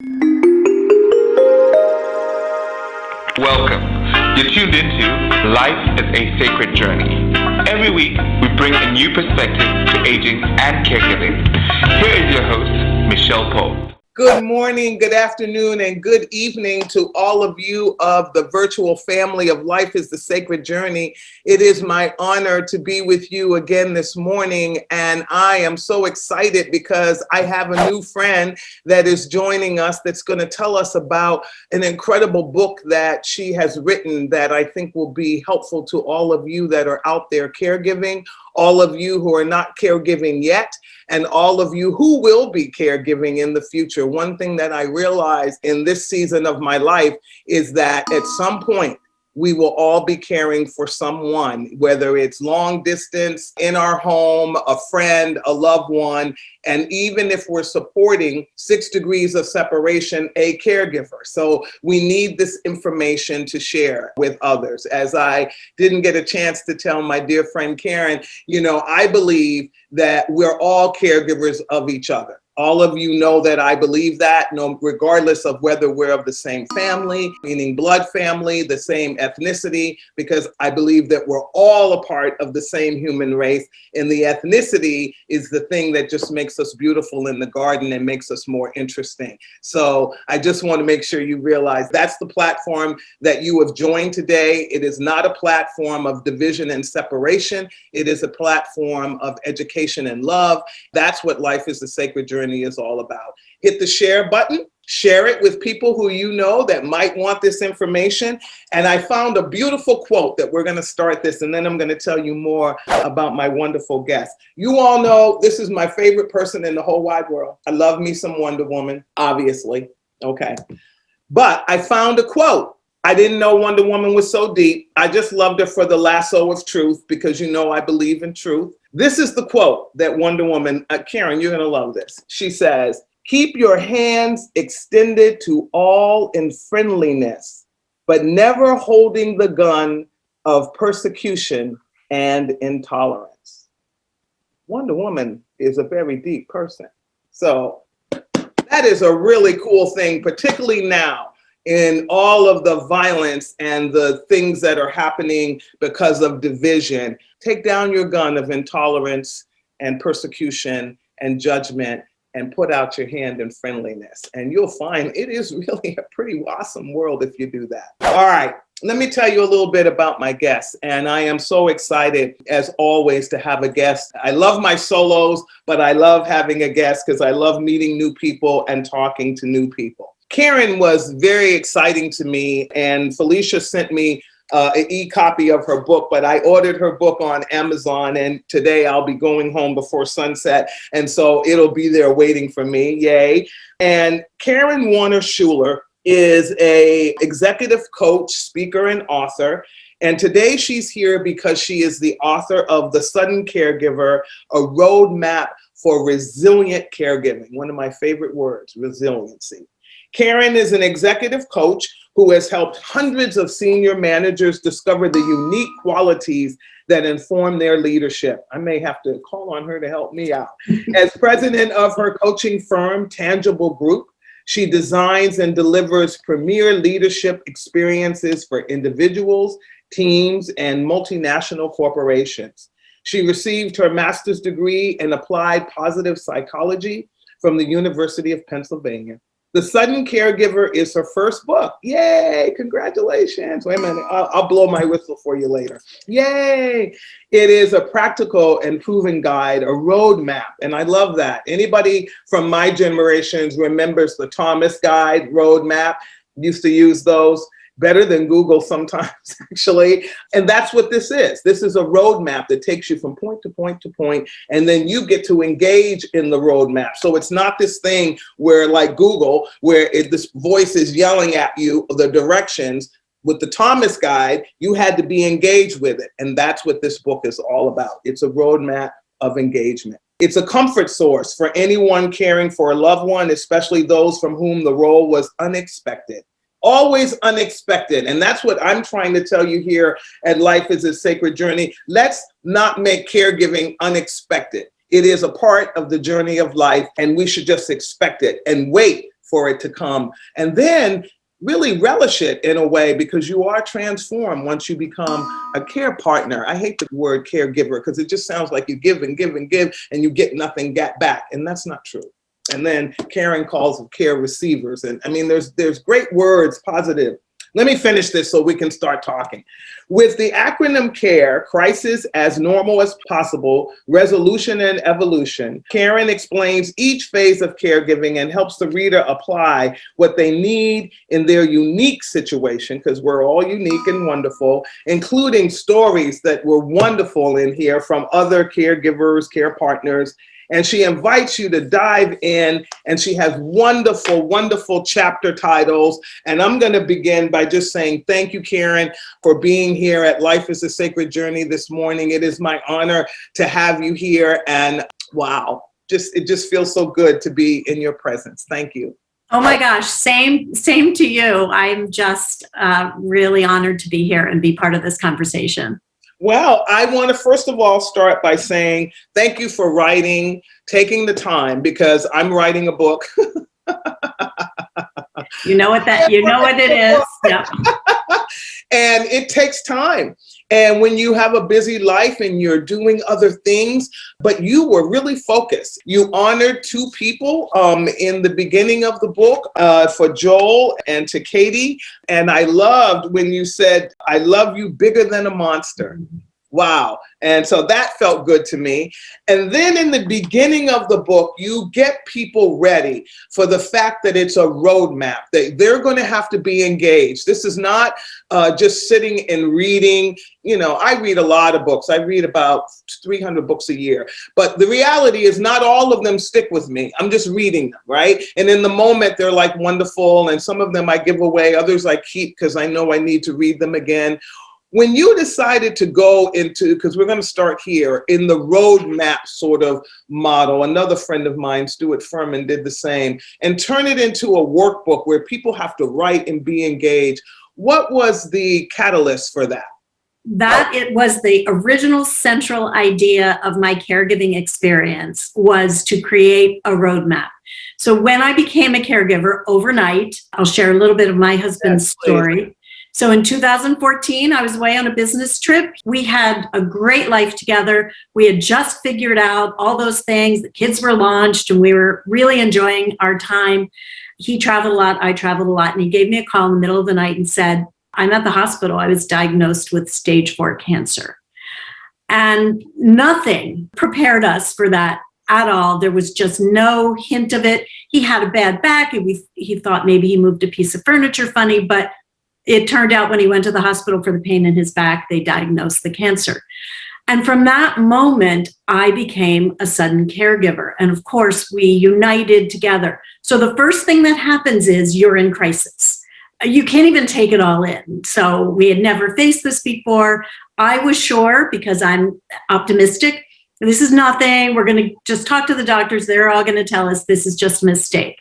Welcome. You're tuned into Life is a Sacred Journey. Every week, we bring a new perspective to aging and caregiving. Here is your host, Micheal Pope. Good morning, good afternoon, and good evening to all of you of the virtual family of Life is the Sacred Journey. It is my honor to be with you again this morning, and I am so excited because I have a new friend that is joining us that's going to tell us about an incredible book that she has written that I think will be helpful to all of you that are out there caregiving, all of you who are not caregiving yet, and all of you who will be caregiving in the future. One thing that I realized in this season of my life is that at some point, we will all be caring for someone, whether it's long distance, in our home, a friend, a loved one, and even if we're supporting 6 degrees of separation, a caregiver. So we need this information to share with others. As I didn't get a chance to tell my dear friend Karen, I believe that we're all caregivers of each other. All of you know that I believe that, regardless of whether we're of the same family, meaning blood family, the same ethnicity, because I believe that we're all a part of the same human race. And the ethnicity is the thing that just makes us beautiful in the garden and makes us more interesting. So I just want to make sure you realize that's the platform that you have joined today. It is not a platform of division and separation. It is a platform of education and love. That's what Life is the Sacred Journey is all about. Hit the share button, share it with people who you know that might want this information. And I found a beautiful quote that we're going to start this, and then I'm going to tell you more about my wonderful guest. You all know this is my favorite person in the whole wide world. I love me some Wonder Woman, obviously. Okay. But I found a quote. I didn't know Wonder Woman was so deep. I just loved her for the lasso of truth because I believe in truth. This is the quote that Wonder Woman, Karen, you're going to love this. She says, "Keep your hands extended to all in friendliness, but never holding the gun of persecution and intolerance." Wonder Woman is a very deep person. So that is a really cool thing, particularly now in all of the violence and the things that are happening because of division. Take down your gun of intolerance and persecution and judgment and put out your hand in friendliness. And you'll find it is really a pretty awesome world if you do that. All right, let me tell you a little bit about my guest. And I am so excited, as always, to have a guest. I love my solos, but I love having a guest because I love meeting new people and talking to new people. Karen was very exciting to me, and Felicia sent me an e-copy of her book, but I ordered her book on Amazon, and today I'll be going home before sunset, and so it'll be there waiting for me. Yay. And Karen Warner Schueler is an executive coach, speaker, and author. And today she's here because she is the author of The Sudden Caregiver, a roadmap for resilient caregiving. One of my favorite words, resiliency. Karen is an executive coach who has helped hundreds of senior managers discover the unique qualities that inform their leadership. I may have to call on her to help me out. As president of her coaching firm, Tangible Group, she designs and delivers premier leadership experiences for individuals, teams, and multinational corporations. She received her master's degree in applied positive psychology from the University of Pennsylvania. The Sudden Caregiver is her first book. Yay, congratulations. Wait a minute, I'll blow my whistle for you later. Yay. It is a practical and proven guide, a roadmap, and I love that. Anybody from my generations remembers the Thomas Guide roadmap, used to use those. Better than Google sometimes, actually. And that's what this is. This is a roadmap that takes you from point to point to point, and then you get to engage in the roadmap. So it's not this thing where, like Google, where this voice is yelling at you the directions. With the Thomas Guide, you had to be engaged with it. And that's what this book is all about. It's a roadmap of engagement. It's a comfort source for anyone caring for a loved one, especially those from whom the role was unexpected. Always unexpected. And that's what I'm trying to tell you here at Life is a Sacred Journey. Let's not make caregiving unexpected. It is a part of the journey of life, and we should just expect it and wait for it to come. And then really relish it in a way, because you are transformed once you become a care partner. I hate the word caregiver because it just sounds like you give and give and give and you get nothing back. And that's not true. And then Karen calls them care receivers. And I mean, there's great words, positive. Let me finish this so we can start talking. With the acronym CARE, crisis as normal as possible, resolution and evolution, Karen explains each phase of caregiving and helps the reader apply what they need in their unique situation, because we're all unique and wonderful, including stories that were wonderful in here from other caregivers, care partners. And she invites you to dive in, and she has wonderful, wonderful chapter titles. And I'm going to begin by just saying thank you, Karen, for being here at Life is a Sacred Journey this morning. It is my honor to have you here. And wow, it just feels so good to be in your presence. Thank you. Oh my gosh, same to you. I'm just really honored to be here and be part of this conversation. Well, I want to first of all start by saying thank you for writing, taking the time, because I'm writing a book. You know what it is. Yeah. And it takes time. And when you have a busy life and you're doing other things, but you were really focused. You honored two people in the beginning of the book, for Joel and to Katie. And I loved when you said, I love you bigger than a monster. Wow. And so that felt good to me. And then in the beginning of the book, you get people ready for the fact that it's a roadmap, that they're going to have to be engaged. This is not just sitting and reading. You know, I read a lot of books. I read about 300 books a year. But the reality is not all of them stick with me. I'm just reading them, right? And in the moment, they're like wonderful. And some of them I give away. Others I keep because I know I need to read them again. When you decided to go into, because we're going to start here, in the roadmap sort of model, another friend of mine, Stuart Furman, did the same, and turn it into a workbook where people have to write and be engaged. What was the catalyst for that? That it was the original central idea of my caregiving experience, was to create a roadmap. So when I became a caregiver overnight, I'll share a little bit of my husband's story. So in 2014, I was away on a business trip. We had a great life together. We had just figured out all those things. The kids were launched and we were really enjoying our time. He traveled a lot. I traveled a lot. And he gave me a call in the middle of the night and said, I'm at the hospital. I was diagnosed with stage 4 cancer. And nothing prepared us for that at all. There was just no hint of it. He had a bad back. He thought maybe he moved a piece of furniture funny, but it turned out when he went to the hospital for the pain in his back, they diagnosed the cancer. And from that moment, I became a sudden caregiver. And of course, we united together. So the first thing that happens is you're in crisis. You can't even take it all in. So we had never faced this before. I was sure, because I'm optimistic, this is nothing. We're going to just talk to the doctors. They're all going to tell us this is just a mistake.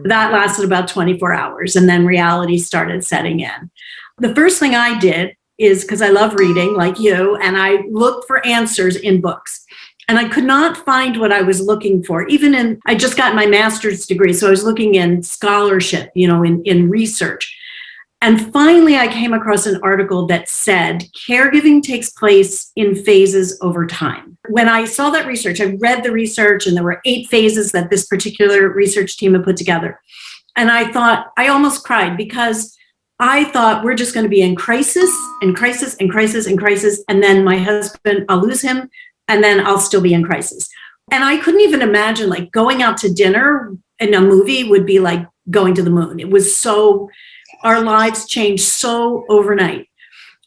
That lasted about 24 hours. And then reality started setting in. The first thing I did is, because I love reading like you, and I looked for answers in books. And I could not find what I was looking for. I just got my master's degree. So I was looking in scholarship, in research. And finally, I came across an article that said caregiving takes place in phases over time. When I saw that research, I read the research, and there were 8 phases that this particular research team had put together. And I almost cried, because I thought we're just going to be in crisis and crisis and crisis and crisis. And then my husband, I'll lose him, and then I'll still be in crisis. And I couldn't even imagine, like, going out to dinner in a movie would be like going to the moon. It was so... Our lives changed so overnight.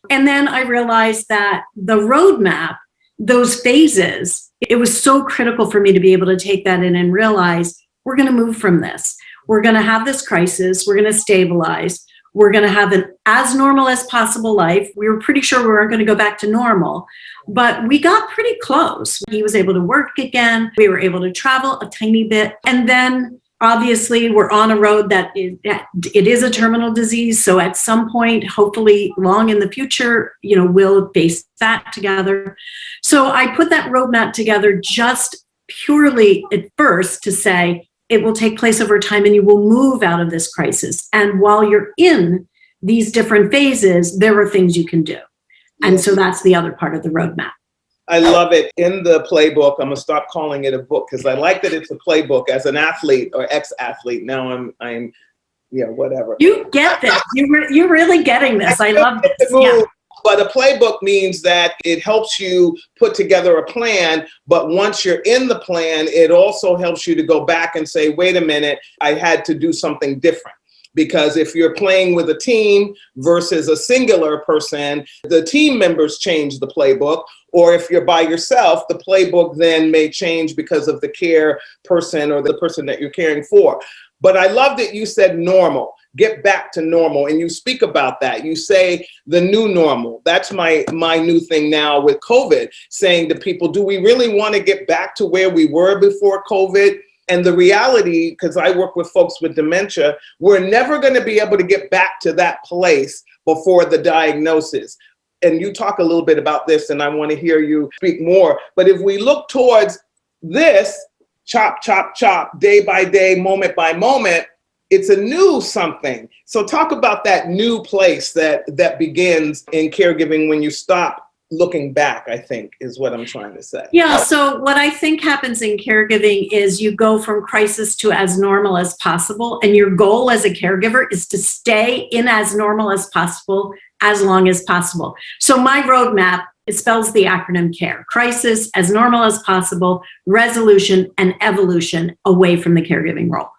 And then I realized that the roadmap, those phases, it was so critical for me to be able to take that in and realize we're going to move from this. We're going to have this crisis. We're going to stabilize. We're going to have an as normal as possible life. We were pretty sure we weren't going to go back to normal, but we got pretty close. He was able to work again. We were able to travel a tiny bit. And then obviously, we're on a road that it is a terminal disease. So at some point, hopefully long in the future, we'll face that together. So I put that roadmap together just purely at first to say, it will take place over time and you will move out of this crisis. And while you're in these different phases, there are things you can do. And so that's the other part of the roadmap. I love it. In the playbook, I'm gonna stop calling it a book because I like that it's a playbook. As an athlete or ex-athlete, now I'm whatever. You get this. You're really getting this. I love this. Yeah. But a playbook means that it helps you put together a plan. But once you're in the plan, it also helps you to go back and say, wait a minute, I had to do something different. Because if you're playing with a team versus a singular person, the team members change the playbook. Or if you're by yourself, the playbook then may change because of the care person or the person that you're caring for. But I love that you said normal, get back to normal. And you speak about that. You say the new normal. That's my new thing now with COVID, saying to people, do we really want to get back to where we were before COVID? And the reality, because I work with folks with dementia, we're never going to be able to get back to that place before the diagnosis. And you talk a little bit about this, and I want to hear you speak more. But if we look towards this, chop, chop, chop, day by day, moment by moment, it's a new something. So talk about that new place that begins in caregiving when you stop looking back, I think, is what I'm trying to say. Yeah, so what I think happens in caregiving is you go from crisis to as normal as possible. And your goal as a caregiver is to stay in as normal as possible, as long as possible. So my roadmap, it spells the acronym CARE: crisis, as normal as possible, resolution, and evolution away from the caregiving role.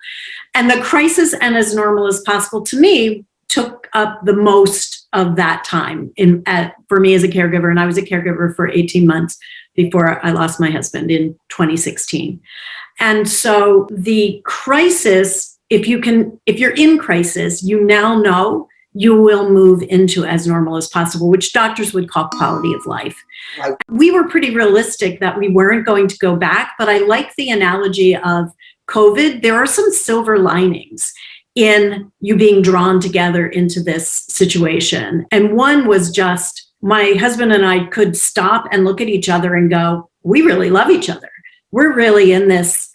And the crisis and as normal as possible, to me, took up the most of that time for me as a caregiver. And I was a caregiver for 18 months before I lost my husband in 2016. And so the crisis, if you're in crisis, you now know you will move into as normal as possible, which doctors would call quality of life. Right. We were pretty realistic that we weren't going to go back, but I like the analogy of COVID. There are some silver linings in you being drawn together into this situation. And one was just my husband and I could stop and look at each other and go, we really love each other. We're really in this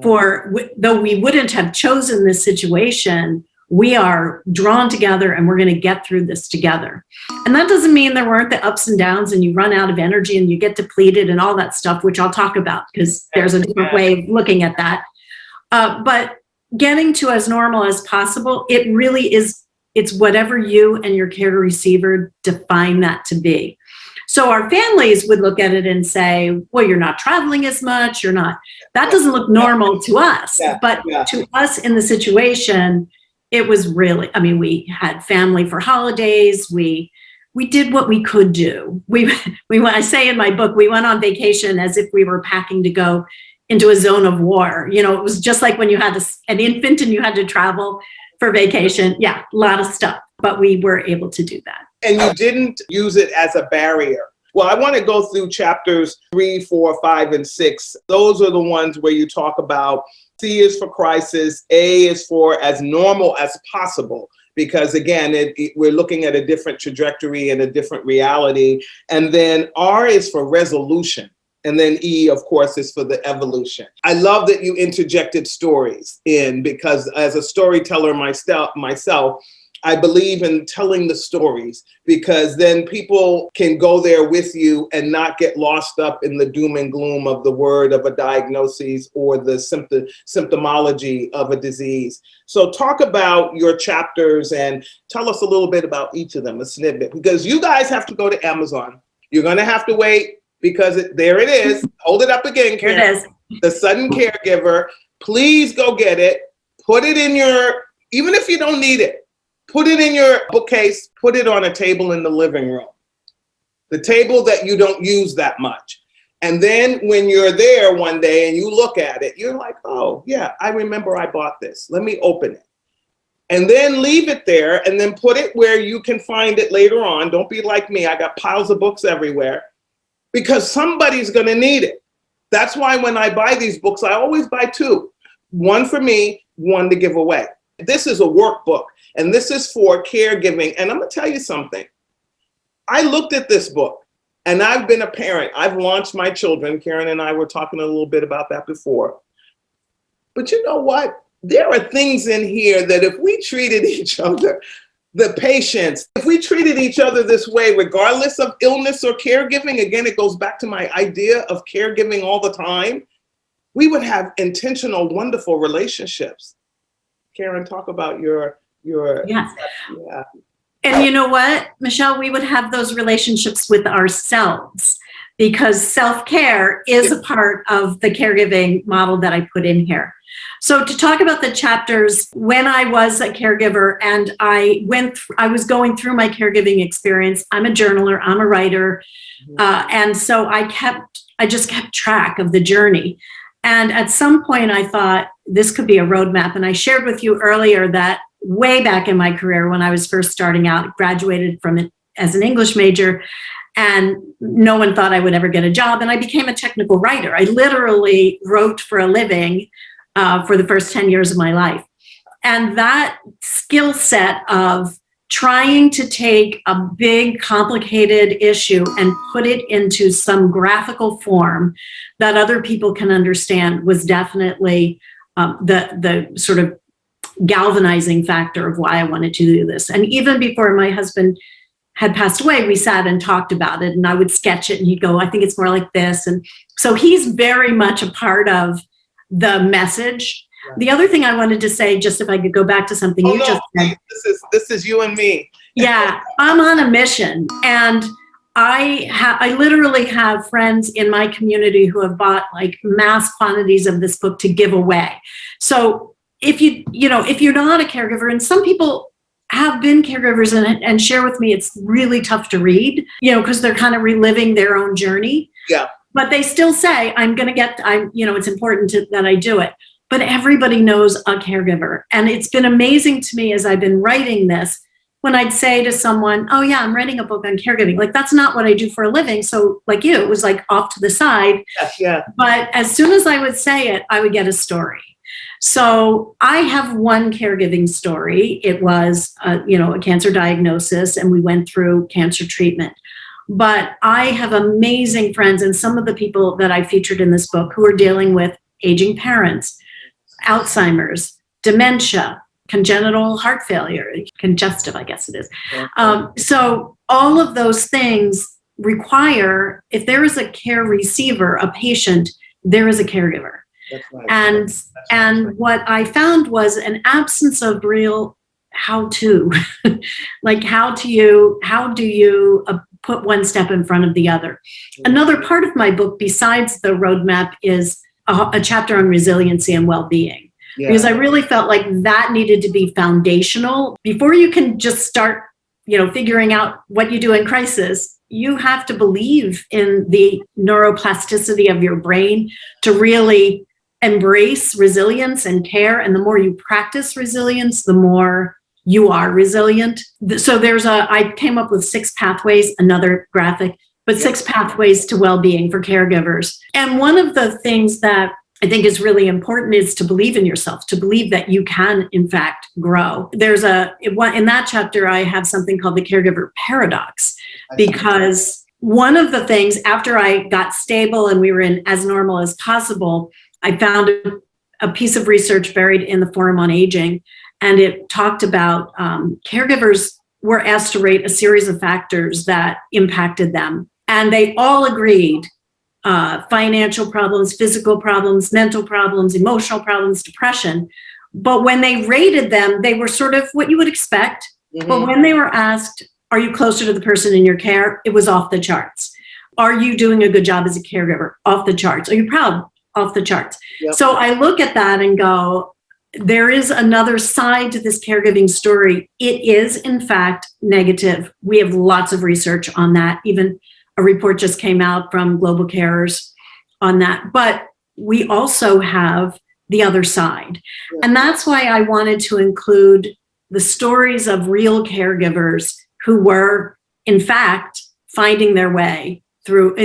though we wouldn't have chosen this situation, we are drawn together and we're going to get through this together. And that doesn't mean there weren't the ups and downs and you run out of energy and you get depleted and all that stuff, which I'll talk about because there's a different way of looking at that. But getting to as normal as possible, it really is, it's whatever you and your care receiver define that to be. So our families would look at it and say, well, you're not traveling as much, that doesn't look normal to us. But to us in the situation, it was really, we had family for holidays. We did what we could do. I say in my book, we went on vacation as if we were packing to go into a zone of war. It was just like when you had an infant and you had to travel for vacation. Yeah, a lot of stuff, but we were able to do that. And you didn't use it as a barrier. Well, I want to go through chapters 3, 4, 5, and 6. Those are the ones where you talk about C is for crisis, A is for as normal as possible. Because again, we're looking at a different trajectory and a different reality. And then R is for resolution. And then E, of course, is for the evolution. I love that you interjected stories in, because as a storyteller myself, I believe in telling the stories, because then people can go there with you and not get lost up in the doom and gloom of the word of a diagnosis or the symptomology of a disease. So talk about your chapters and tell us a little bit about each of them, a snippet, because you guys have to go to Amazon. You're going to have to wait. Because there it is. Hold it up again, Karen. Here it is. The Sudden Caregiver. Please go get it. Put it in even if you don't need it, put it in your bookcase, put it on a table in the living room. The table that you don't use that much. And then when you're there one day and you look at it, you're like, oh, yeah, I remember I bought this. Let me open it. And then leave it there and then put it where you can find it later on. Don't be like me. I got piles of books everywhere. Because somebody's going to need it. That's why when I buy these books, I always buy 2. One for me, one to give away. This is a workbook, and this is for caregiving. And I'm going to tell you something. I looked at this book, and I've been a parent. I've launched my children. Karen and I were talking a little bit about that before. But you know what? There are things in here that if we treated each other, the patients, if we treated each other this way, regardless of illness or caregiving, again, it goes back to my idea of caregiving all the time, we would have intentional, wonderful relationships. Karen, talk about your Yes. yeah. And you know what, Micheal, we would have those relationships with ourselves, because self-care is a part of the caregiving model that I put in here. So to talk about the chapters, when I was a caregiver and I was going through my caregiving experience. I'm a journaler, I'm a writer. And so I just kept track of the journey. And at some point I thought this could be a roadmap. And I shared with you earlier that way back in my career, when I was first starting out, graduated from it as an English major, and no one thought I would ever get a job. And I became a technical writer. I literally wrote for a living for the first 10 years of my life. And that skill set of trying to take a big, complicated issue and put it into some graphical form that other people can understand was definitely the sort of galvanizing factor of why I wanted to do this. And even before my husband had passed away, we sat and talked about it, and I would sketch it and he'd go, I think it's more like this. And so he's very much a part of the message. Right. The other thing I wanted to say, just if I could go back to something just said. This is you and me. Yeah, I'm on a mission, and I literally have friends in my community who have bought like mass quantities of this book to give away. So if you're not a caregiver, and some people have been caregivers and share with me, it's really tough to read, because they're kind of reliving their own journey. Yeah. But they still say, it's important that I do it. But everybody knows a caregiver. And it's been amazing to me as I've been writing this, when I'd say to someone, oh yeah, I'm writing a book on caregiving. Like, that's not what I do for a living. So like you, it was like off to the side. Yeah. But as soon as I would say it, I would get a story. So I have one caregiving story. It was, a cancer diagnosis, and we went through cancer treatment. But I have amazing friends, and some of the people that I featured in this book who are dealing with aging parents, Alzheimer's, dementia, congenital heart failure, congestive, I guess it is. So all of those things require, if there is a care receiver, a patient, there is a caregiver. That's right. And what I found was an absence of real how-to, like how do you put one step in front of the other. Another part of my book, besides the roadmap, is a chapter on resiliency and well-being. Yeah. Because I really felt like that needed to be foundational. Before you can just start, figuring out what you do in crisis, you have to believe in the neuroplasticity of your brain to really embrace resilience and care. And the more you practice resilience, the more you are resilient. So I came up with 6 pathways, another graphic, but 6 pathways to well-being for caregivers. And one of the things that I think is really important is to believe in yourself, to believe that you can, in fact, grow. In that chapter, I have something called the Caregiver Paradox, because one of the things, after I got stable and we were in as normal as possible, I found a piece of research buried in the Forum on Aging, and it talked about caregivers were asked to rate a series of factors that impacted them. And they all agreed, financial problems, physical problems, mental problems, emotional problems, depression. But when they rated them, they were sort of what you would expect. Mm-hmm. But when they were asked, are you closer to the person in your care? It was off the charts. Are you doing a good job as a caregiver? Off the charts. Are you proud? Off the charts. Yep. So I look at that and go, there is another side to this caregiving story. It is, in fact, negative. We have lots of research on that. Even a report just came out from Global Carers on that. But we also have the other side. Yeah. And that's why I wanted to include the stories of real caregivers who were, in fact, finding their way through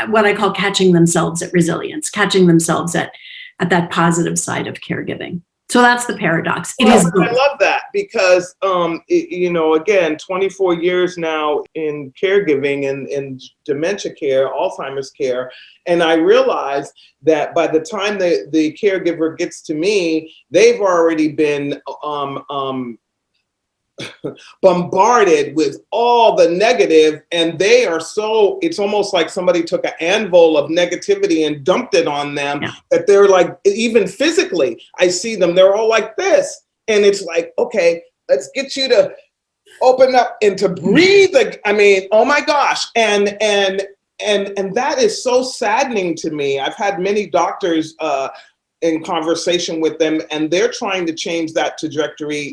what I call catching themselves at resilience, catching themselves at that positive side of caregiving. So that's the paradox. It Well, is I good. love that because, again, 24 years now in caregiving and dementia care, Alzheimer's care. And I realize that by the time the caregiver gets to me, they've already been bombarded with all the negative, and it's almost like somebody took an anvil of negativity and dumped it on them. Yeah. That they're like, even physically, I see them, they're all like this. And it's like, okay, let's get you to open up and to breathe. I mean, oh my gosh. And that is so saddening to me. I've had many doctors in conversation with them, and they're trying to change that trajectory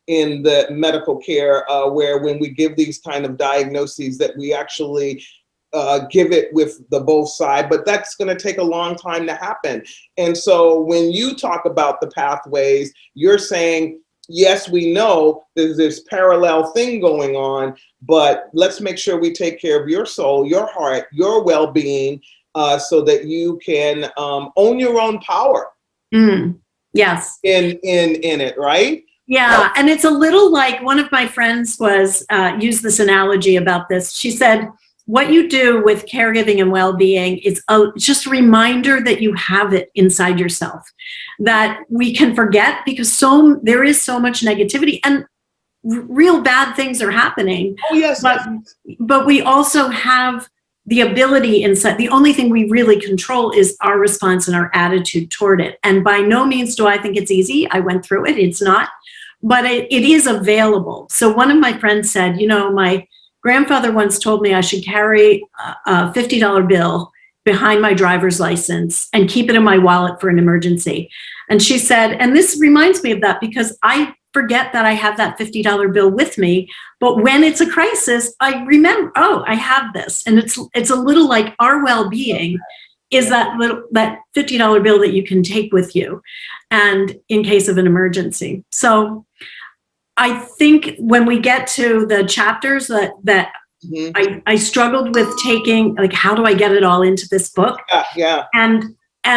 in the medical care, where when we give these kind of diagnoses that we actually give it with the both side, but that's going to take a long time to happen. And so when you talk about the pathways, you're saying, yes, we know there's this parallel thing going on, but let's make sure we take care of your soul, your heart, your well-being, so that you can own your own power. Yes. In it, right? Yeah, and it's a little like one of my friends used this analogy about this. She said, what you do with caregiving and well-being is just a reminder that you have it inside yourself, that we can forget because there is so much negativity and real bad things are happening. Oh, yes. But we also have the ability inside. The only thing we really control is our response and our attitude toward it. And by no means do I think it's easy. I went through it. It's not. But it is available. So one of my friends said, my grandfather once told me I should carry a $50 bill behind my driver's license and keep it in my wallet for an emergency. And she said, and this reminds me of that because I forget that I have that $50 bill with me. But when it's a crisis, I remember, I have this. And it's a little like our well-being is that $50 bill that you can take with you and in case of an emergency. So I think when we get to the chapters that I struggled with taking, like, how do I get it all into this book? Yeah. And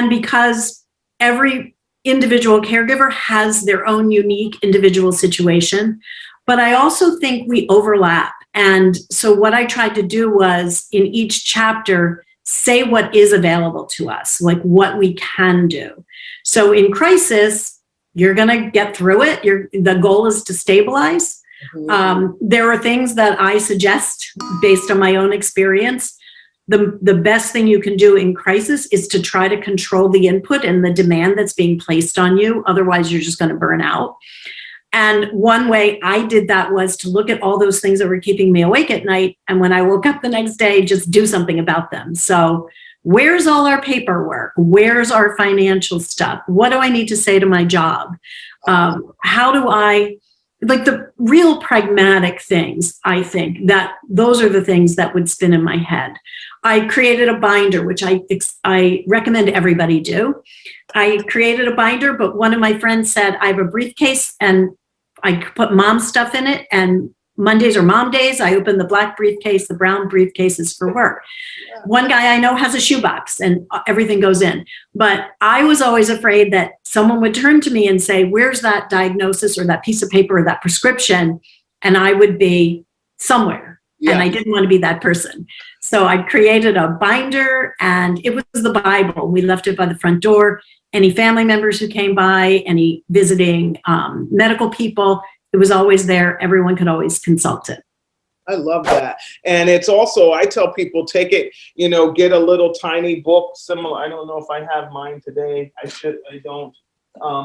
because every individual caregiver has their own unique individual situation, but I also think we overlap. And so what I tried to do was in each chapter, say what is available to us, like what we can do. So in crisis, you're going to get through it. The goal is to stabilize. There are things that I suggest based on my own experience. The best thing you can do in crisis is to try to control the input and the demand that's being placed on you. Otherwise, you're just going to burn out. And one way I did that was to look at all those things that were keeping me awake at night. And when I woke up the next day, just do something about them. So where's all our paperwork? Where's our financial stuff? What do I need to say to my job? How do I, like the real pragmatic things, I think that those are the things that would spin in my head. I created a binder, which I recommend everybody do. I created a binder, but one of my friends said, I have a briefcase and I put mom stuff in it, and Mondays are mom days. I open the black briefcase, the brown briefcase is for work. One guy I know has a shoebox and everything goes in. But I was always afraid that someone would turn to me and say, where's that diagnosis or that piece of paper or that prescription? And I would be somewhere. Yeah. And I didn't want to be that person. So I created a binder and it was the Bible. We left it by the front door. Any family members who came by, any visiting medical people, it was always there. Everyone could always consult it. I love that. And it's also, I tell people, take it, get a little tiny book similar. I don't know if I have mine today. I don't,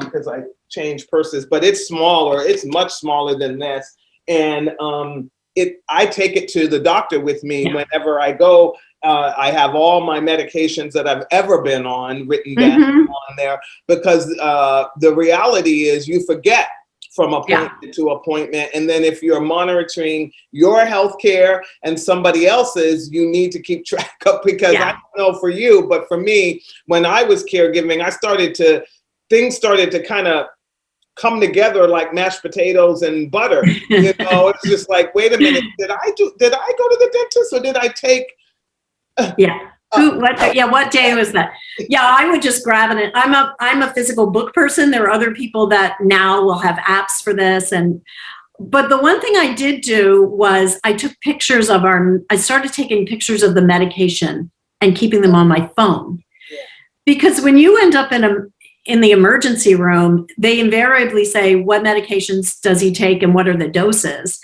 because I change purses, but it's smaller. It's much smaller than this. And I take it to the doctor with me whenever I go. I have all my medications that I've ever been on written down on there, because the reality is you forget from appointment to appointment. And then if you're monitoring your health care and somebody else's, you need to keep track of, because I don't know for you, but for me, when I was caregiving, things started to kind of come together like mashed potatoes and butter. It's just like, wait a minute, did I go to the dentist, or did I take What day was that? Yeah, I would just grab it. I'm a physical book person. There are other people that now will have apps for this. But the one thing I did do was I started taking pictures of the medication and keeping them on my phone. Because when you end up in the emergency room, they invariably say, what medications does he take and what are the doses?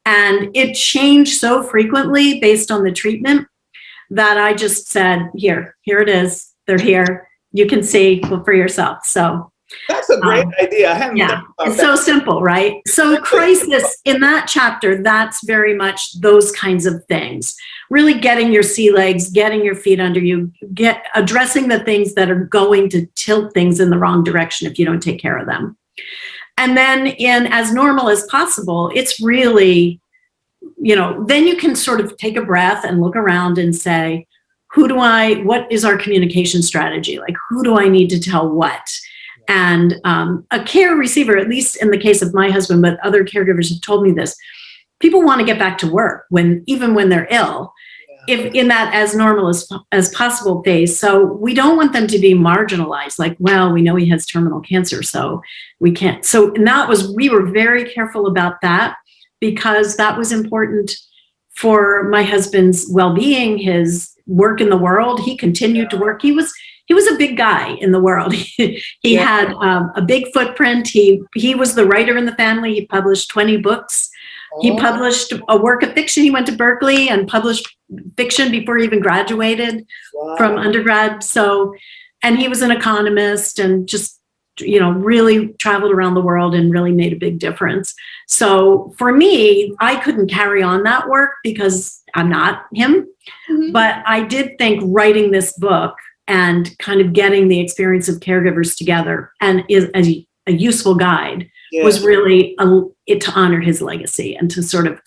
And it changed so frequently based on the treatment that I just said, here it is. They're here. You can see for yourself. So that's a great idea. I hadn't thought about it's that. so simple, right? So crisis in that chapter, that's very much those kinds of things. Really getting your sea legs, getting your feet under you, addressing the things that are going to tilt things in the wrong direction if you don't take care of them. And then in as normal as possible, it's really, then you can sort of take a breath and look around and say, what is our communication strategy? Like, who do I need to tell what? And a care receiver, at least in the case of my husband, but other caregivers have told me this, people want to get back to work even when they're ill, if in that as normal as possible phase. So we don't want them to be marginalized, like, well, we know he has terminal cancer, so we can't. So we were very careful about that because that was important for my husband's well-being, his work in the world. He continued to work. He was a big guy in the world. He had a big footprint. He was the writer in the family. He published 20 books. He published a work of fiction. He went to Berkeley and published fiction before he even graduated from undergrad. So, and he was an economist and just, really traveled around the world and really made a big difference. So for me, I couldn't carry on that work because I'm not him. Mm-hmm. But I did think writing this book and kind of getting the experience of caregivers together and is a useful guide was really to honor his legacy and to sort of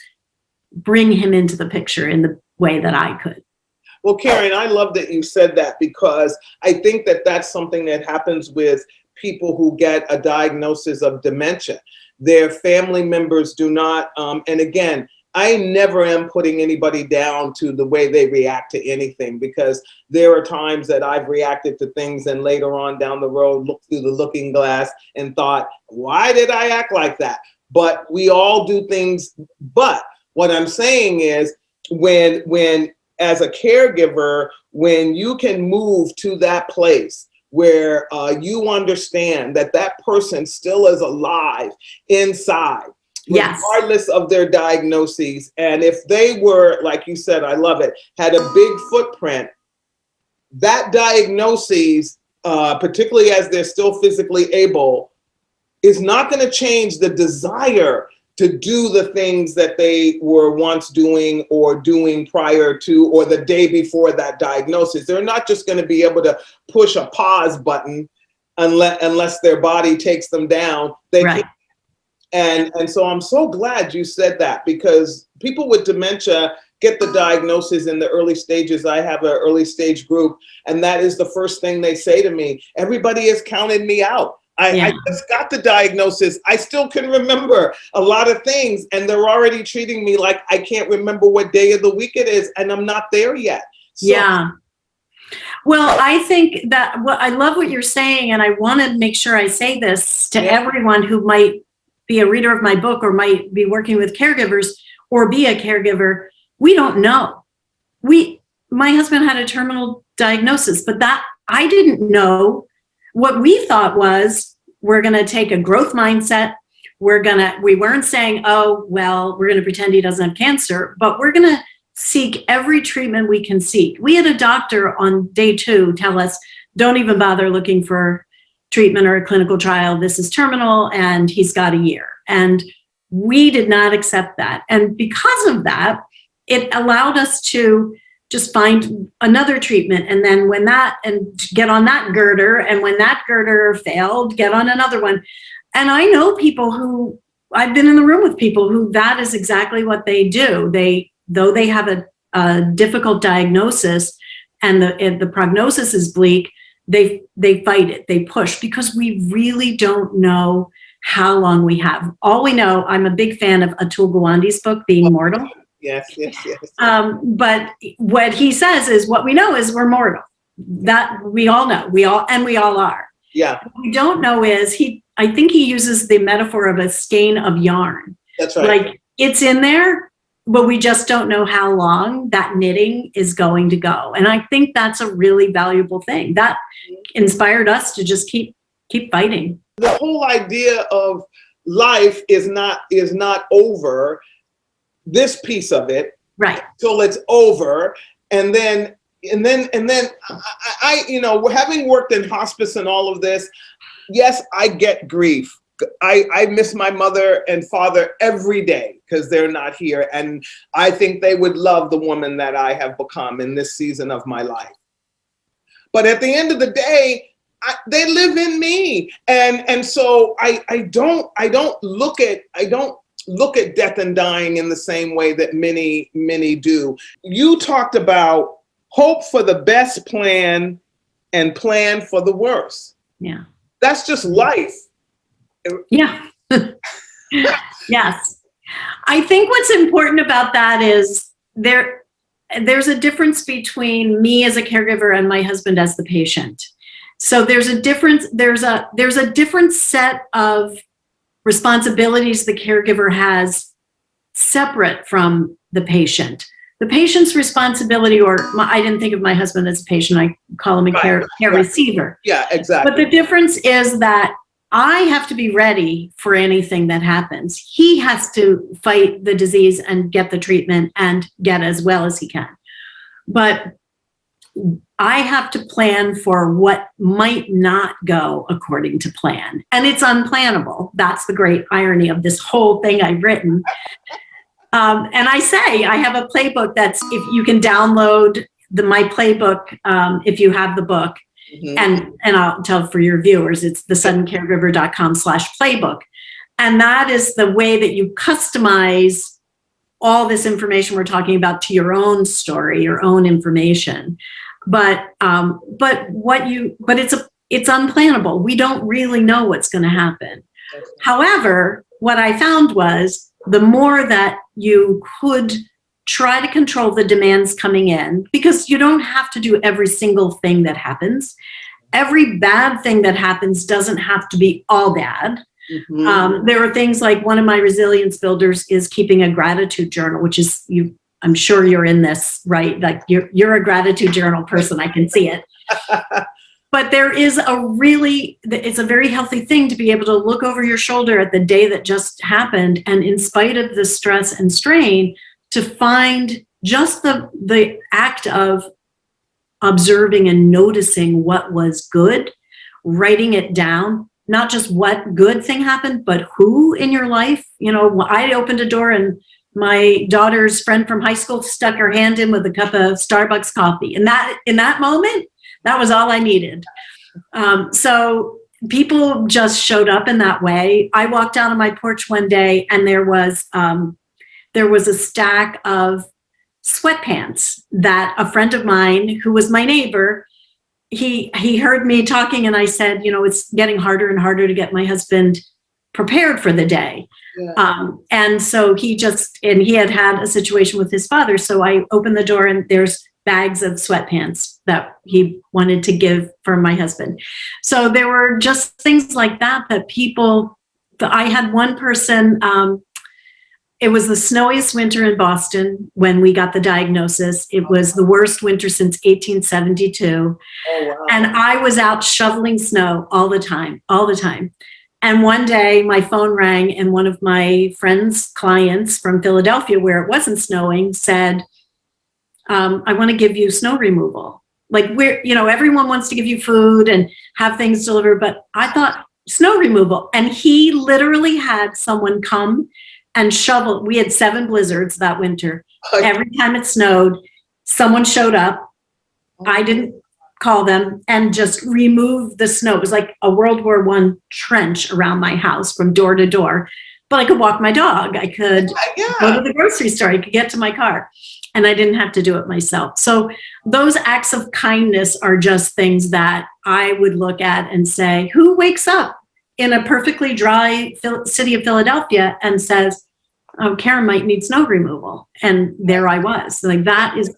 bring him into the picture in the way that I could. Well, Karen, I love that you said that because I think that that's something that happens with people who get a diagnosis of dementia. Their family members do not, and again, I never am putting anybody down to the way they react to anything, because there are times that I've reacted to things and later on down the road looked through the looking glass and thought, why did I act like that? But we all do things. But what I'm saying is when as a caregiver, when you can move to that place where you understand that that person still is alive inside, regardless of their diagnoses. And if they were, like you said, I love it, had a big footprint, that diagnosis, particularly as they're still physically able, is not going to change the desire to do the things that they were once doing or doing prior to or the day before that diagnosis. They're not just going to be able to push a pause button unless their body takes them down. They can't. And so I'm so glad you said that, because people with dementia get the diagnosis in the early stages. I have an early stage group, and that is the first thing they say to me. Everybody has counted me out. I just got the diagnosis. I still can remember a lot of things, and they're already treating me like I can't remember what day of the week it is, and I'm not there yet. So, well, I think that I love what you're saying, and I want to make sure I say this to everyone who might be a reader of my book or might be working with caregivers or be a caregiver. We don't know. My husband had a terminal diagnosis, but that I didn't know. What we thought was, we're going to take a growth mindset. We weren't saying, oh, well, we're going to pretend he doesn't have cancer, but we're going to seek every treatment we can seek. We had a doctor on day 2 tell us, don't even bother looking for treatment or a clinical trial. This is terminal and he's got a year. And we did not accept that. And because of that, it allowed us to just find another treatment. And then and get on that girder. And when that girder failed, get on another one. And I know people I've been in the room with people who that is exactly what they do. Though they have a difficult diagnosis and the prognosis is bleak, they fight it, they push, because we really don't know how long we have. All we know, I'm a big fan of Atul Gawande's book, Being Mortal. Yes. But what he says is what we know is we're mortal. That we all know. We all are. Yeah. What we don't know is I think he uses the metaphor of a skein of yarn. That's right. Like it's in there, but we just don't know how long that knitting is going to go. And I think that's a really valuable thing. That inspired us to just keep fighting. The whole idea of life is not over, this piece of it, right, till it's over. And then I having worked in hospice and all of this, yes, I get grief. I miss my mother and father every day because they're not here. And I think they would love the woman that I have become in this season of my life. But at the end of the day, they live in me. And so I don't look at death and dying in the same way that many do. You talked about hope for the best plan and plan for the worst. Yeah. That's just life. Yeah. Yes. I think what's important about that is there's a difference between me as a caregiver and my husband as the patient. So there's a difference. There's a different set of responsibilities the caregiver has separate from the patient. The patient's responsibility, I didn't think of my husband as a patient. I call him a care receiver. Yeah, exactly. But the difference is that I have to be ready for anything that happens. He has to fight the disease and get the treatment and get as well as he can. But I have to plan for what might not go according to plan. And it's unplannable. That's the great irony of this whole thing I've written. And I say, I have a playbook that's, if you can download my playbook, if you have the book, and I'll tell for your viewers, it's thesuddencaregiver.com/playbook. And that is the way that you customize all this information we're talking about to your own story, your own information. But it's unplannable. We don't really know what's going to happen. However, what I found was the more that you could try to control the demands coming in, because you don't have to do every single thing that happens. Every bad thing that happens doesn't have to be all bad. There are things like, one of my resilience builders is keeping a gratitude journal, which is, I'm sure you're in this, right? Like you're a gratitude journal person. I can see it. But it's a very healthy thing to be able to look over your shoulder at the day that just happened, and in spite of the stress and strain, to find just the act of observing and noticing what was good, writing it down, not just what good thing happened, but who in your life. I opened a door and my daughter's friend from high school stuck her hand in with a cup of Starbucks coffee. And in that moment, that was all I needed. So people just showed up in that way. I walked out on my porch one day and there was a stack of sweatpants that a friend of mine who was my neighbor, he heard me talking, and I said, it's getting harder and harder to get my husband prepared for the day. Yeah. And so he had a situation with his father. So I opened the door and there's bags of sweatpants that he wanted to give for my husband. So there were just things like that I had one person, it was the snowiest winter in Boston when we got the diagnosis. It was the worst winter since 1872. Oh, wow. And I was out shoveling snow all the time. And one day my phone rang and one of my friend's clients from Philadelphia, where it wasn't snowing, said, I want to give you snow removal. Like everyone wants to give you food and have things delivered, but I thought snow removal. And he literally had someone come and shovel. We had 7 blizzards that winter. Every time it snowed, someone showed up. I didn't call them, and just remove the snow. It was like a World War I trench around my house from door to door. But I could walk my dog. I could go to the grocery store. I could get to my car. And I didn't have to do it myself. So those acts of kindness are just things that I would look at and say, who wakes up in a perfectly dry city of Philadelphia and says, oh, Karen might need snow removal. And there I was. Like that is,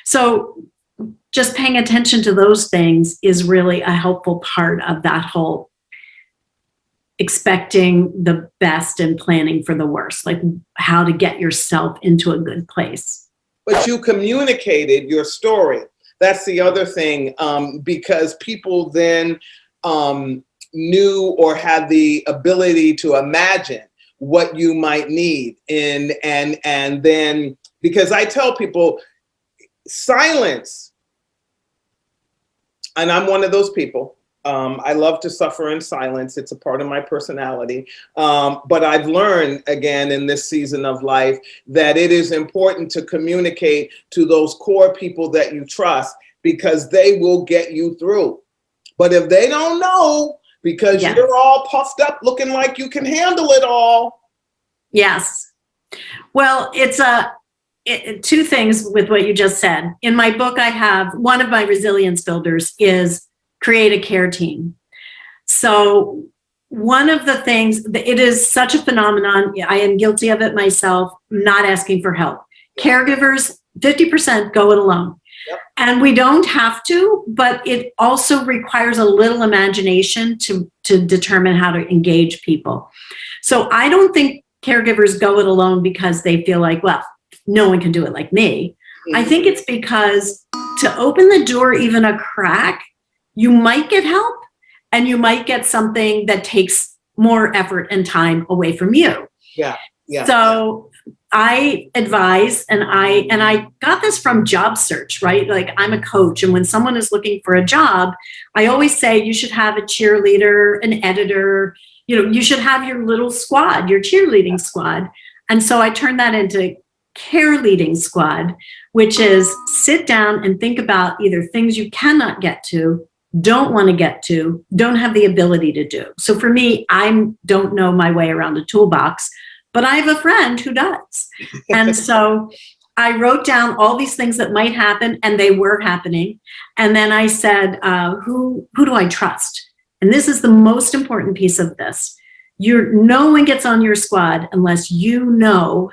so just paying attention to those things is really a helpful part of that whole expecting the best and planning for the worst, like how to get yourself into a good place. But you communicated your story. That's the other thing, because people then knew or had the ability to imagine what you might need. And then, because I tell people, silence, and I'm one of those people, I love to suffer in silence. It's a part of my personality. But I've learned, again, in this season of life, that it is important to communicate to those core people that you trust, because they will get you through. But if they don't know, because Yes. you're all puffed up looking like you can handle it all. Yes. Well, it's two things with what you just said. In my book, I have one of my resilience builders is create a care team. So one of the things, it is such a phenomenon. I am guilty of it myself, not asking for help. Caregivers, 50% go it alone. Yep. And we don't have to, but it also requires a little imagination to determine how to engage people. So I don't think caregivers go it alone because they feel like, well, no one can do it like me. Mm-hmm. I think it's because to open the door even a crack, you might get help and you might get something that takes more effort and time away from you. Yeah. Yeah. So I advise, and I got this from job search, right? Like I'm a coach, and when someone is looking for a job, I always say you should have a cheerleader, an editor, you should have your little squad, your cheerleading squad. And so I turned that into care leading squad, which is sit down and think about either things you cannot get to, don't want to get to, don't have the ability to do. So for me, I don't know my way around a toolbox, but I have a friend who does. And so I wrote down all these things that might happen, and they were happening. And then I said, who do I trust? And this is the most important piece of this. No one gets on your squad unless you know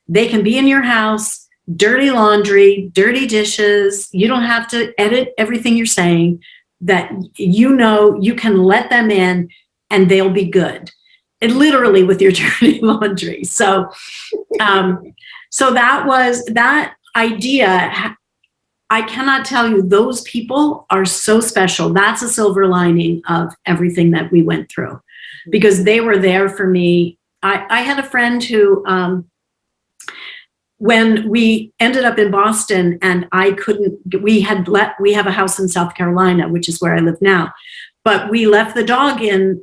they can be in your house, dirty laundry, dirty dishes. You don't have to edit everything you're saying, that you can let them in and they'll be good. And literally with your dirty laundry. So that was that idea. I cannot tell you, those people are so special. That's a silver lining of everything that we went through, because they were there for me. I had a friend who, when we ended up in Boston and we have a house in South Carolina, which is where I live now, but we left the dog in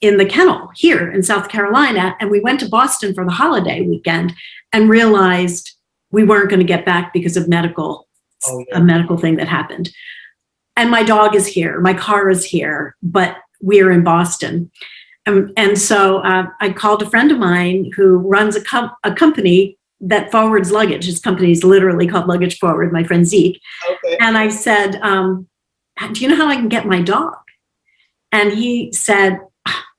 the kennel here in South Carolina. And we went to Boston for the holiday weekend and realized we weren't going to get back because of a medical thing that happened. And my dog is here, my car is here, but we're in Boston. And so I called a friend of mine who runs a company that forwards luggage. His company is literally called Luggage Forward, my friend Zeke. Okay. And I said, do you know how I can get my dog? And he said,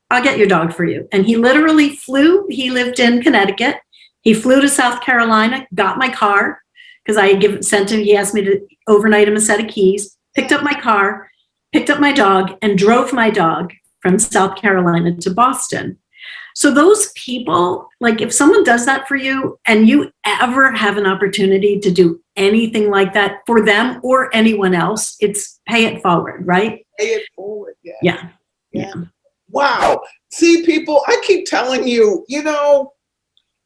I'll get your dog for you. And he literally flew. He lived in Connecticut. He flew to South Carolina, got my car, because I had sent him, he asked me to overnight him a set of keys, picked up my car, picked up my dog, and drove my dog from South Carolina to Boston. So those people, like if someone does that for you and you ever have an opportunity to do anything like that for them or anyone else, it's pay it forward, right? Pay it forward, Yeah. Wow. See, people, I keep telling you,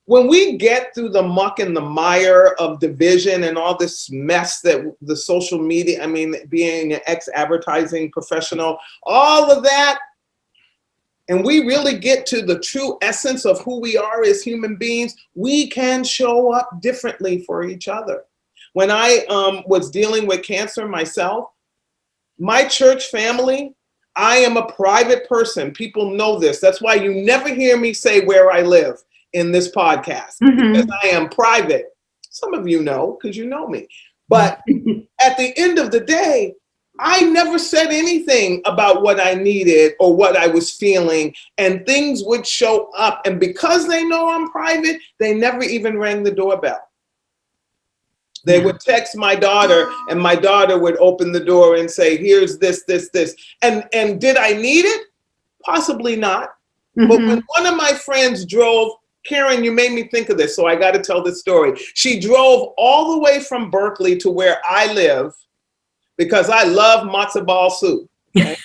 when we get through the muck and the mire of division and all this mess that the social media, being an ex-advertising professional, all of that, and we really get to the true essence of who we are as human beings, we can show up differently for each other. When I was dealing with cancer myself, my church family, I am a private person. People know this. That's why you never hear me say where I live in this podcast, because I am private. Some of you know, because you know me. But at the end of the day, I never said anything about what I needed or what I was feeling, and things would show up. And because they know I'm private, they never even rang the doorbell. They would text my daughter, and my daughter would open the door and say, here's this, this, this. And did I need it? Possibly not. Mm-hmm. But when one of my friends drove, Karen, you made me think of this, so I got to tell this story. She drove all the way from Berkeley to where I live because I love matzo ball soup. Okay?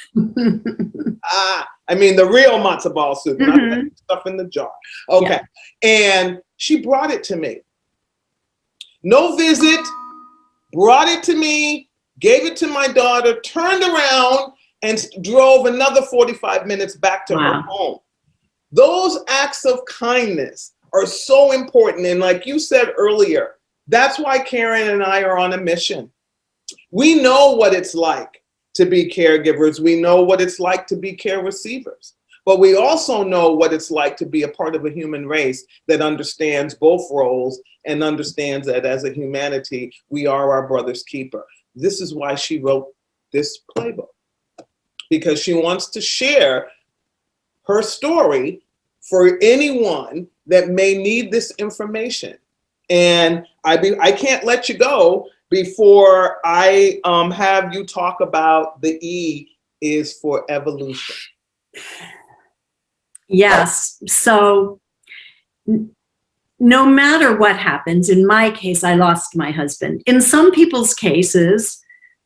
I mean, the real matzo ball soup, not that stuff in the jar. Okay. Yeah. And she brought it to me. No visit, brought it to me, gave it to my daughter, turned around, and drove another 45 minutes back to her home. Those acts of kindness are so important. And like you said earlier, that's why Karen and I are on a mission. We know what it's like to be caregivers. We know what it's like to be care receivers. But we also know what it's like to be a part of a human race that understands both roles and understands that as a humanity, we are our brother's keeper. This is why she wrote this playbook, because she wants to share her story for anyone that may need this information. And I can't let you go before I have you talk about the E is for evolution. Yes. So no matter what happens, in my case, I lost my husband. In some people's cases,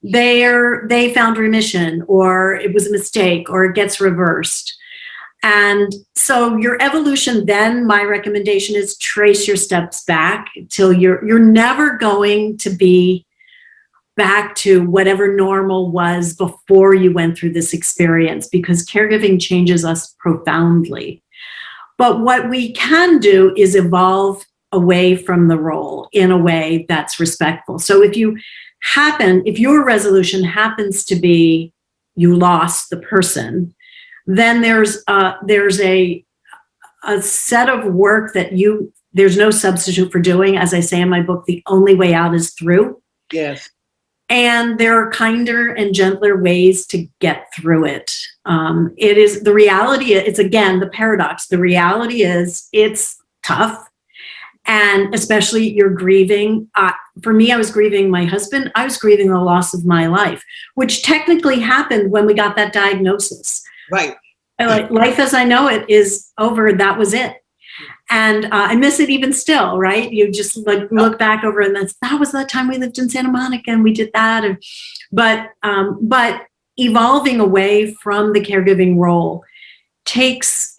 they found remission, or it was a mistake, or it gets reversed. And so your evolution, then my recommendation is trace your steps back till you're never going to be back to whatever normal was before you went through this experience, because caregiving changes us profoundly. But what we can do is evolve away from the role in a way that's respectful. So if your resolution happens to be you lost the person, then there's a set of work that there's no substitute for doing. As I say in my book, the only way out is through. Yes. And there are kinder and gentler ways to get through it. It is the reality. It's again the paradox. The reality is it's tough, and especially you're grieving. For me, I was grieving my husband. I was grieving the loss of my life, which technically happened when we got that diagnosis. Right. Like life as I know it is over. That was it. And I miss it even still, right? You just like look back over, and that was the time we lived in Santa Monica and we did that. But evolving away from the caregiving role takes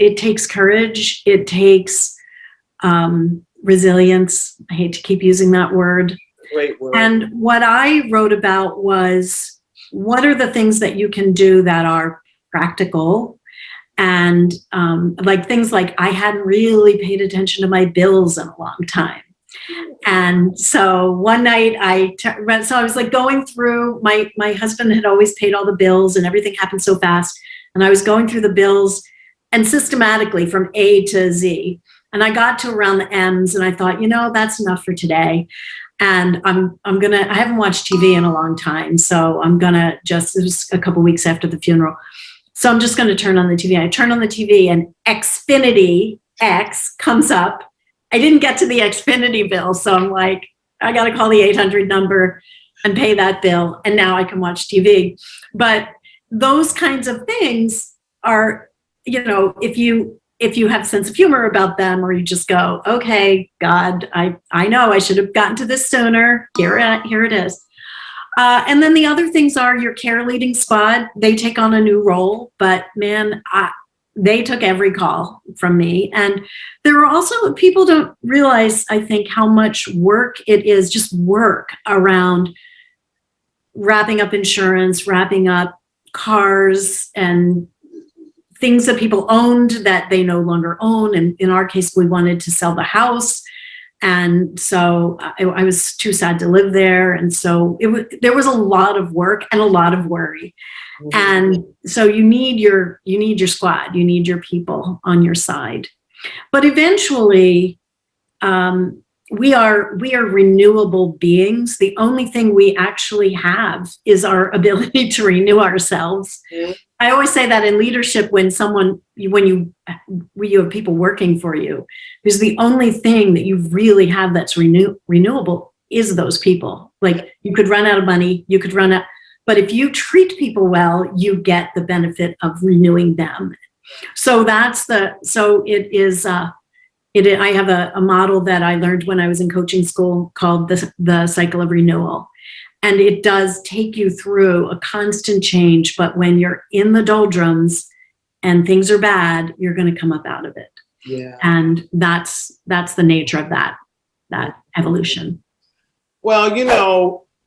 courage. It takes resilience. I hate to keep using that word. Great word. And what I wrote about was, what are the things that you can do that are practical? And like things like I hadn't really paid attention to my bills in a long time. And so one night I was like going through, my husband had always paid all the bills and everything happened so fast. And I was going through the bills and systematically from A to Z. And I got to around the M's and I thought, that's enough for today. And I haven't watched TV in a long time. So it was a couple weeks after the funeral. So I'm just going to turn on the TV. I turn on the TV and Xfinity X comes up. I didn't get to the Xfinity bill. So I'm like, I got to call the 800 number and pay that bill. And now I can watch TV. But those kinds of things are, if you have a sense of humor about them, or you just go, okay, God, I know I should have gotten to this sooner. Here it is. And then the other things are your care leading squad. They take on a new role, but man, they took every call from me. And there are also, people don't realize, I think, how much work it is, just work around wrapping up insurance, wrapping up cars and things that people owned that they no longer own. And in our case, we wanted to sell the house. And so I was too sad to live there. And so there was a lot of work and a lot of worry. Mm-hmm. And so you need your squad, you need your people on your side. But eventually, we are renewable beings. The only thing we actually have is our ability to renew ourselves. Mm-hmm. I always say that in leadership, when you have people working for you, because the only thing that you really have that's renewable is those people. Like, you could run out of money, you could run out, but if you treat people well, you get the benefit of renewing them. So it is. I have a model that I learned when I was in coaching school called the cycle of renewal. And it does take you through a constant change, but when you're in the doldrums and things are bad, you're going to come up out of it. Yeah. And that's the nature of that evolution. Well,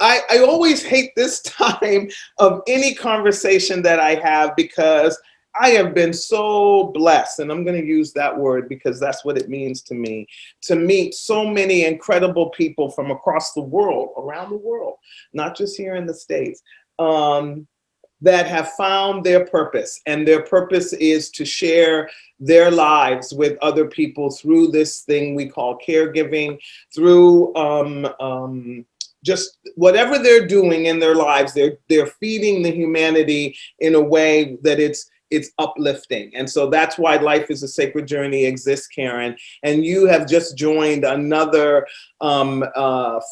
I always hate this time of any conversation that I have, because I have been so blessed, and I'm going to use that word because that's what it means to me, to meet so many incredible people from across the world, around the world, not just here in the States, that have found their purpose. And their purpose is to share their lives with other people through this thing we call caregiving, through just whatever they're doing in their lives. They're feeding the humanity in a way that it's uplifting. And so that's why Life is a Sacred Journey exists, Karen. And you have just joined another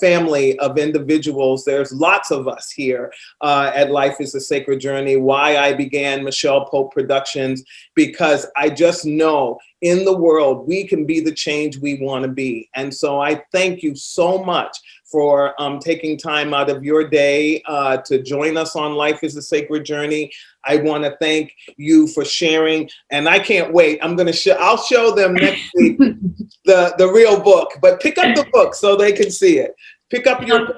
family of individuals. There's lots of us here at Life is a Sacred Journey. Why I began Micheal Pope Productions, because I just know in the world we can be the change we want to be. And so I thank you so much for taking time out of your day to join us on Life is a Sacred Journey. I want to thank you for sharing, and I can't wait. I'll show them next week the real book, but pick up the book so they can see it. Pick up your book,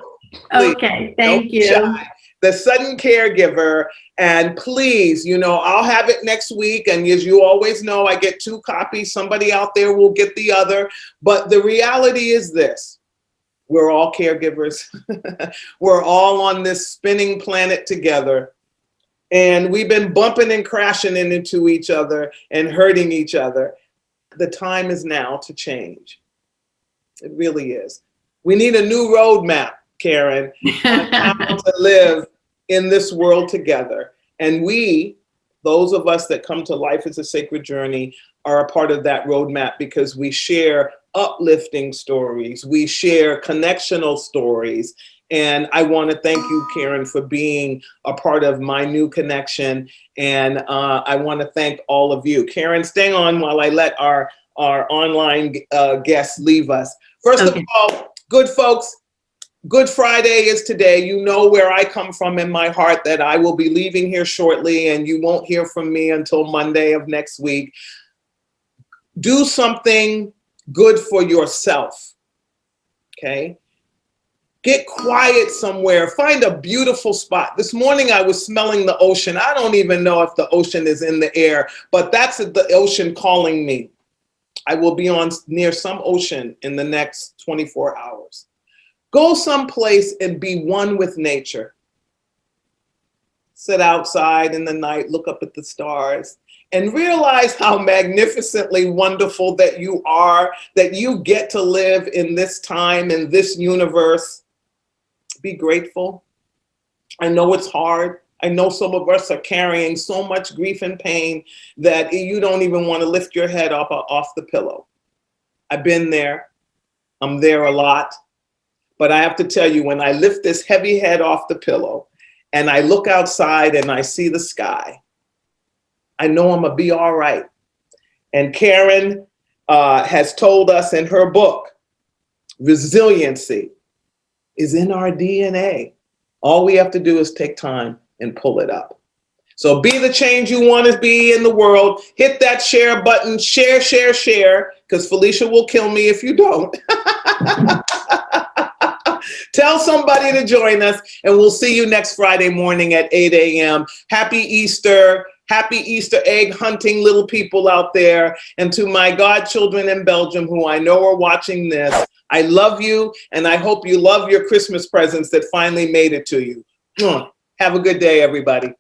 please. Okay, thank you. The Sudden Caregiver, and please, I'll have it next week, and as you always know, I get 2 copies. Somebody out there will get the other, but the reality is this. We're all caregivers. We're all on this spinning planet together. And we've been bumping and crashing into each other and hurting each other. The time is now to change. It really is. We need a new roadmap, Karen, on how to live in this world together. And those of us that come to Life is a Sacred Journey, are a part of that roadmap, because we share uplifting stories. We share connectional stories. And I want to thank you, Karen, for being a part of my new connection. And I want to thank all of you. Karen, stay on while I let our online guests leave us. First of all, good folks, Good Friday is today. You know where I come from in my heart, that I will be leaving here shortly, and you won't hear from me until Monday of next week. Do something good for yourself, okay? Get quiet somewhere. Find a beautiful spot. This morning I was smelling the ocean. I don't even know if the ocean is in the air, but that's the ocean calling me. I will be near some ocean in the next 24 hours. Go someplace and be one with nature. Sit outside in the night, look up at the stars, and realize how magnificently wonderful that you are, that you get to live in this time, in this universe. Be grateful. I know it's hard. I know some of us are carrying so much grief and pain that you don't even want to lift your head up off the pillow. I've been there. I'm there a lot. But I have to tell you, when I lift this heavy head off the pillow and I look outside and I see the sky, I know I'm going to be all right. And Karen has told us in her book, resiliency is in our DNA. All we have to do is take time and pull it up. So be the change you want to be in the world. Hit that share button, share, because Felicia will kill me if you don't. Tell somebody to join us, and we'll see you next Friday morning at 8 a.m. Happy Easter. Happy Easter egg hunting little people out there. And to my godchildren in Belgium who I know are watching this, I love you, and I hope you love your Christmas presents that finally made it to you. Have a good day, everybody.